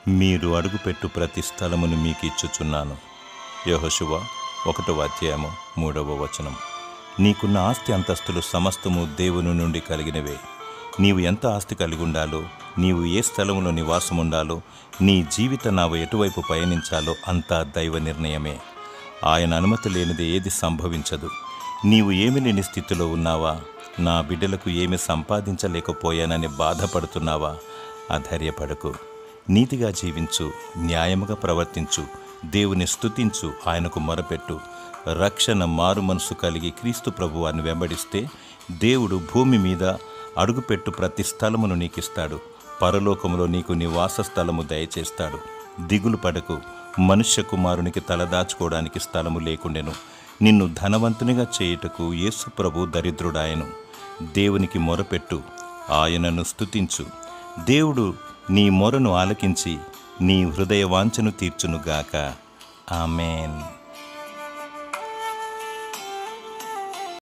మీరు అడుగుపెట్టు ప్రతి స్థలమును మీకు ఇచ్చుచున్నాను. యెహోషువ 1:3. నీకున్న ఆస్తి అంతస్తులు సమస్తము దేవుని నుండి కలిగినవే. నీవు ఎంత ఆస్తి కలిగి ఉండాలో, నీవు ఏ స్థలంలో నివాసం ఉండాలో, నీ జీవిత నావ ఎటువైపు పయనించాలో అంతా దైవ నిర్ణయమే. ఆయన అనుమతి లేనిది ఏది సంభవించదు. నీవు ఏమి లేని స్థితిలో ఉన్నావా? నా బిడ్డలకు ఏమి సంపాదించలేకపోయానని బాధపడుతున్నావా? అధైర్యపడకు. నీతిగా జీవించు, న్యాయముగా ప్రవర్తించు, దేవుని స్తుతించు, ఆయనకు మొరపెట్టు. రక్షణ మారు మనసు కలిగి క్రీస్తు ప్రభువాన్ని వెంబడిస్తే దేవుడు భూమి మీద అడుగుపెట్టు ప్రతి స్థలమును నీకిస్తాడు. పరలోకములో నీకు నివాస స్థలము దయచేస్తాడు. దిగులు పడకు. మనుష్య కుమారునికి తలదాచుకోవడానికి స్థలము లేకుండెను. నిన్ను ధనవంతునిగా చేయుటకు యేసు ప్రభు దరిద్రుడాయను. దేవునికి మొరపెట్టు, ఆయనను స్తుతించు. దేవుడు నీ మొరను ఆలకించి నీ హృదయ వాంఛను తీర్చునుగాక. ఆమేన్.